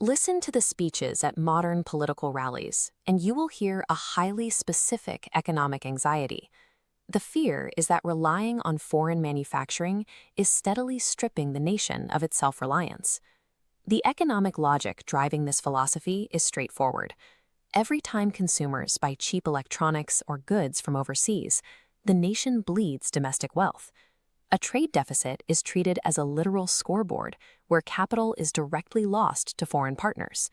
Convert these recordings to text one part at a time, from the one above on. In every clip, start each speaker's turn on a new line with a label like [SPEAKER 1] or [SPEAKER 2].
[SPEAKER 1] Listen to the speeches at modern political rallies, and you will hear a highly specific economic anxiety. The fear is that relying on foreign manufacturing is steadily stripping the nation of its self-reliance. The economic logic driving this philosophy is straightforward. Every time consumers buy cheap electronics or goods from overseas, the nation bleeds domestic wealth. A trade deficit is treated as a literal scoreboard where capital is directly lost to foreign partners.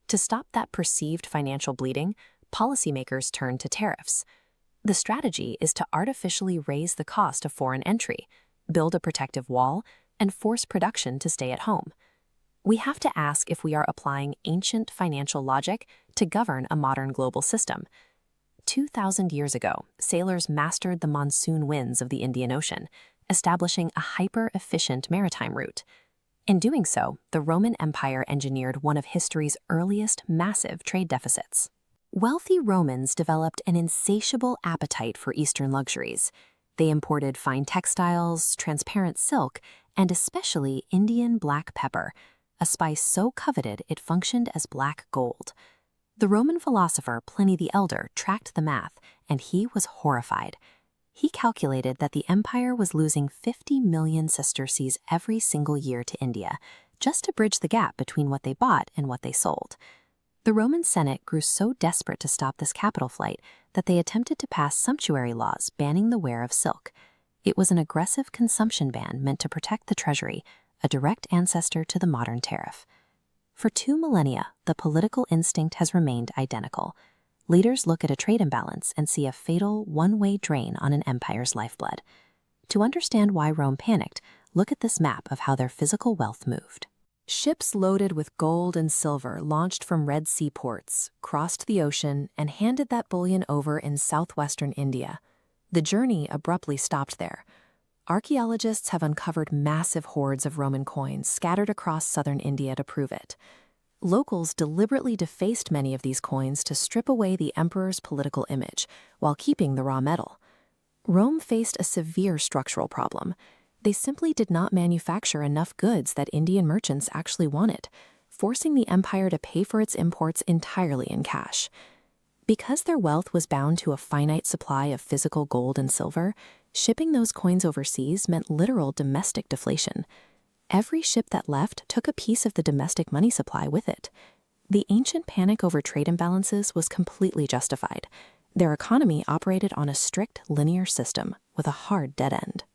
[SPEAKER 1] To stop that perceived financial bleeding, policymakers turn to tariffs. The strategy is to artificially raise the cost of foreign entry, build a protective wall, and force production to stay at home. We have to ask if we are applying ancient financial logic to govern a modern global system. 2,000 years ago, sailors mastered the monsoon winds of the Indian Ocean, establishing a hyper-efficient maritime route. In doing so, the Roman Empire engineered one of history's earliest massive trade deficits. Wealthy Romans developed an insatiable appetite for Eastern luxuries. They imported fine textiles, transparent silk, and especially Indian black pepper, a spice so coveted it functioned as black gold. The Roman philosopher Pliny the Elder tracked the math, and he was horrified. He calculated that the empire was losing 50 million sesterces every single year to India, just to bridge the gap between what they bought and what they sold. The Roman Senate grew so desperate to stop this capital flight that they attempted to pass sumptuary laws banning the wear of silk. It was an aggressive consumption ban meant to protect the treasury, a direct ancestor to the modern tariff. For 2 millennia, the political instinct has remained identical. Leaders look at a trade imbalance and see a fatal one-way drain on an empire's lifeblood. To understand why Rome panicked, look at this map of how their physical wealth moved. Ships loaded with gold and silver launched from Red Sea ports, crossed the ocean, and handed that bullion over in southwestern India. The journey abruptly stopped there. Archaeologists have uncovered massive hoards of Roman coins scattered across southern India to prove it. Locals deliberately defaced many of these coins to strip away the emperor's political image while keeping the raw metal. Rome faced a severe structural problem. They simply did not manufacture enough goods that Indian merchants actually wanted, forcing the empire to pay for its imports entirely in cash. Because their wealth was bound to a finite supply of physical gold and silver, shipping those coins overseas meant literal domestic deflation. Every ship that left took a piece of the domestic money supply with it. The ancient panic over trade imbalances was completely justified. Their economy operated on a strict linear system with a hard dead end.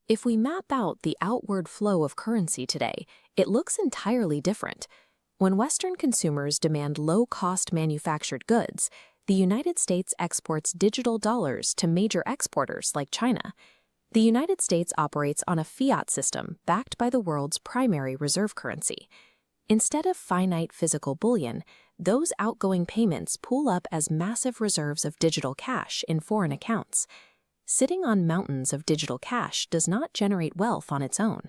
[SPEAKER 1] If we map out the outward flow of currency today, it looks entirely different. When Western consumers demand low-cost manufactured goods, the United States exports digital dollars to major exporters like China. The United States operates on a fiat system backed by the world's primary reserve currency. Instead of finite physical bullion, those outgoing payments pool up as massive reserves of digital cash in foreign accounts. Sitting on mountains of digital cash does not generate wealth on its own.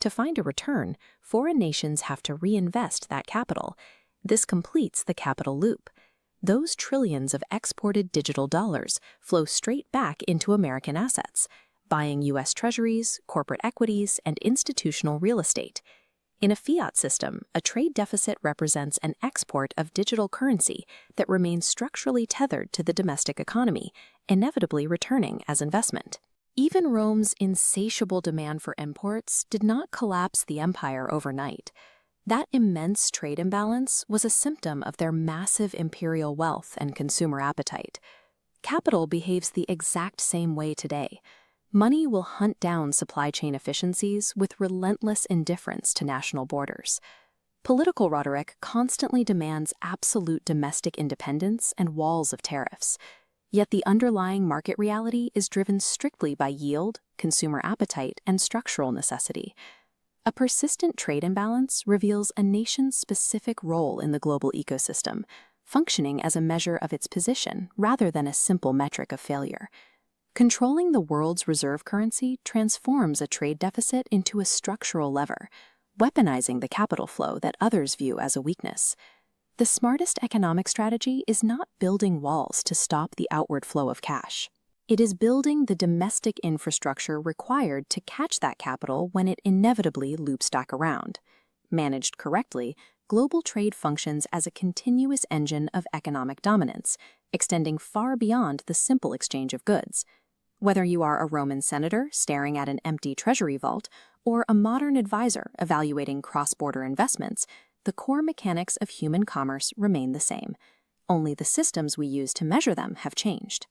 [SPEAKER 1] To find a return, foreign nations have to reinvest that capital. This completes the capital loop. Those trillions of exported digital dollars flow straight back into American assets, buying U.S. treasuries, corporate equities, and institutional real estate. In a fiat system, a trade deficit represents an export of digital currency that remains structurally tethered to the domestic economy, inevitably returning as investment. Even Rome's insatiable demand for imports did not collapse the empire overnight. That immense trade imbalance was a symptom of their massive imperial wealth and consumer appetite. Capital behaves the exact same way today. Money will hunt down supply chain efficiencies with relentless indifference to national borders. Political rhetoric constantly demands absolute domestic independence and walls of tariffs. Yet the underlying market reality is driven strictly by yield, consumer appetite, and structural necessity. A persistent trade imbalance reveals a nation's specific role in the global ecosystem, functioning as a measure of its position rather than a simple metric of failure. Controlling the world's reserve currency transforms a trade deficit into a structural lever, weaponizing the capital flow that others view as a weakness. The smartest economic strategy is not building walls to stop the outward flow of cash. It is building the domestic infrastructure required to catch that capital when it inevitably loops back around. Managed correctly, global trade functions as a continuous engine of economic dominance, extending far beyond the simple exchange of goods. Whether you are a Roman senator staring at an empty treasury vault or a modern advisor evaluating cross-border investments, the core mechanics of human commerce remain the same. Only the systems we use to measure them have changed.